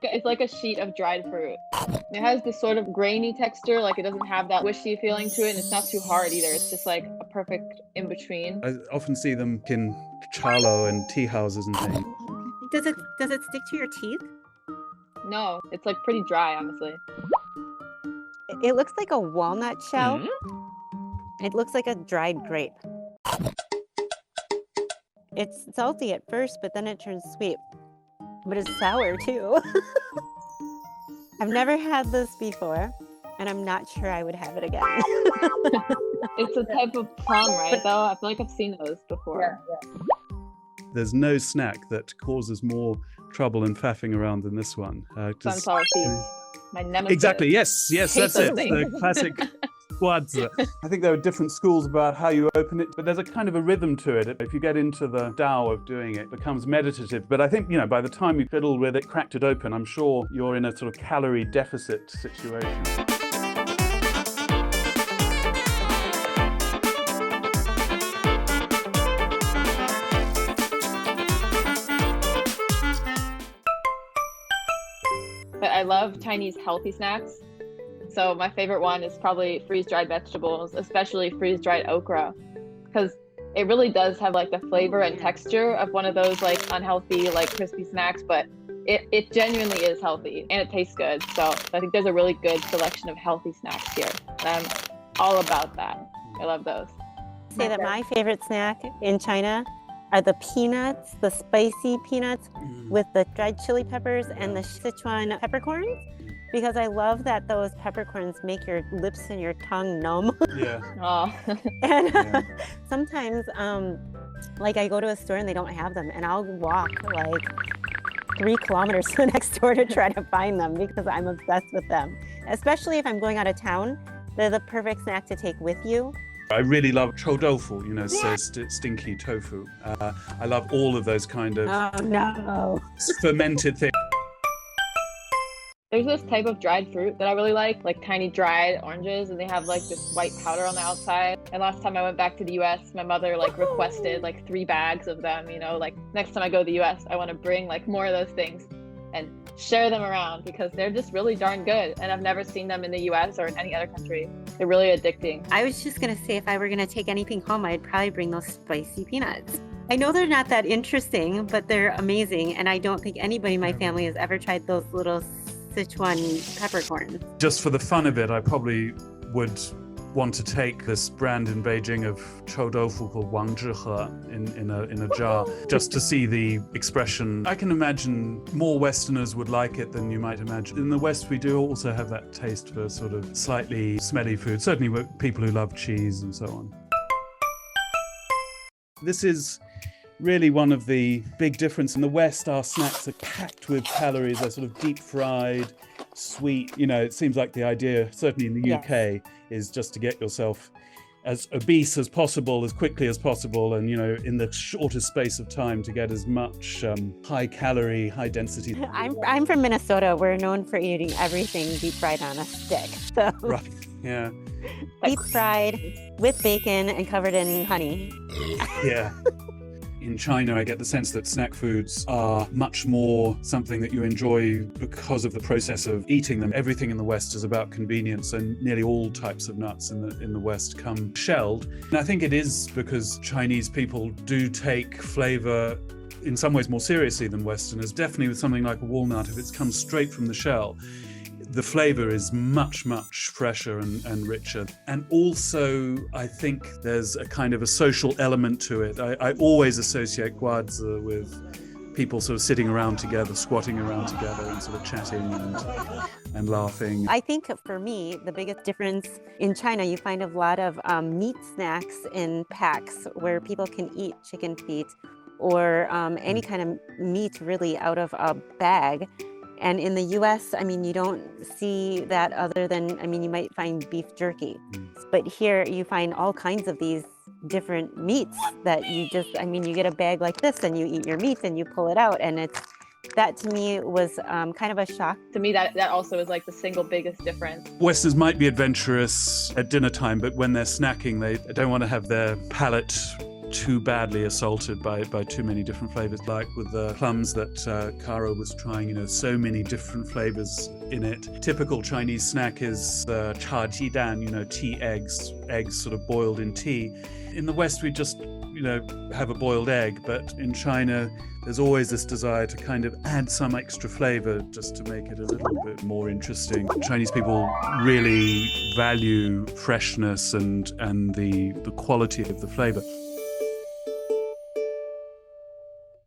It's like a sheet of dried fruit. It has this sort of grainy texture, like it doesn't have that squishy feeling to it, and it's not too hard either. It's just like a perfect in between. I often see them in chalo and tea houses and things. Does it stick to your teeth? No, it's like pretty dry, honestly. It looks like a walnut shell. Mm-hmm. It looks like a dried grape. It's salty at first, but then it turns sweet. But it's sour too. I've never had this before, and I'm not sure I would have it again. It's a type of plum, right? Though I feel like I've seen those before. Yeah. There's no snack that causes more trouble and faffing around than this one. Sunflower seeds. My nemesis. Exactly. Yes, Hate that's those it. things. The classic guazi. I think there are different schools about how you open it, but there's a kind of a rhythm to it. If you get into the Tao of doing it, it becomes meditative. But I think, by the time you fiddle with it, cracked it open, I'm sure you're in a sort of calorie deficit situation. But I love Chinese healthy snacks. So my favorite one is probably freeze-dried vegetables, especially freeze-dried okra, because it really does have like the flavor and texture of one of those like unhealthy, like crispy snacks, but it genuinely is healthy and it tastes good. So I think there's a really good selection of healthy snacks here. And I'm all about that. I love those. Say that my favorite snack in China are the peanuts, the spicy peanuts with the dried chili peppers and the Sichuan peppercorns, because I love that those peppercorns make your lips and your tongue numb. Yeah. Oh. And sometimes, like I go to a store and they don't have them, and I'll walk like 3 kilometers to the next store to try to find them because I'm obsessed with them. Especially if I'm going out of town, they're the perfect snack to take with you. I really love chou tofu, so stinky tofu. I love all of those kind of Oh no. fermented things. There's this type of dried fruit that I really like tiny dried oranges, and they have like this white powder on the outside. And last time I went back to the US, my mother requested 3 bags of them, like next time I go to the US, I want to bring more of those things and share them around because they're just really darn good. And I've never seen them in the US or in any other country. They're really addicting. I was just gonna say, if I were gonna take anything home, I'd probably bring those spicy peanuts. I know they're not that interesting, but they're amazing. And I don't think anybody in my family has ever tried those little Sichuan peppercorns. Just for the fun of it, I probably would want to take this brand in Beijing of chou tofu called Wang Zhihe in a jar, just to see the expression. I can imagine more Westerners would like it than you might imagine. In the West, we do also have that taste for sort of slightly smelly food, certainly with people who love cheese and so on. This is really one of the big differences. In the West, our snacks are packed with calories. They're sort of deep fried, sweet. It seems like the idea, certainly in the UK, is just to get yourself as obese as possible, as quickly as possible, and, in the shortest space of time to get as much high calorie, high density. I'm from Minnesota. We're known for eating everything deep fried on a stick. So Right, yeah. deep fried with bacon and covered in honey. Yeah. In China, I get the sense that snack foods are much more something that you enjoy because of the process of eating them. Everything in the West is about convenience, and nearly all types of nuts in the West come shelled. And I think it is because Chinese people do take flavor in some ways more seriously than Westerners. Definitely with something like a walnut, if it comes straight from the shell, the flavor is much, much fresher and richer. And also, I think there's a kind of a social element to it. I always associate guazi with people sort of sitting around together, squatting around together and sort of chatting and laughing. I think for me, the biggest difference in China, you find a lot of meat snacks in packs where people can eat chicken feet or any kind of meat really out of a bag. And in the US, you don't see that other than, you might find beef jerky. But here you find all kinds of these different meats that you just, you get a bag like this and you eat your meat and you pull it out. And that to me was kind of a shock. To me, that also is the single biggest difference. Westerners might be adventurous at dinner time, but when they're snacking, they don't want to have their palate too badly assaulted by too many different flavors. Like with the plums that Kara was trying, so many different flavors in it. Typical Chinese snack is cha ji dan, tea eggs sort of boiled in tea. In the West, we just have a boiled egg, but in China there's always this desire to kind of add some extra flavor just to make it a little bit more interesting. Chinese people really value freshness and the quality of the flavor.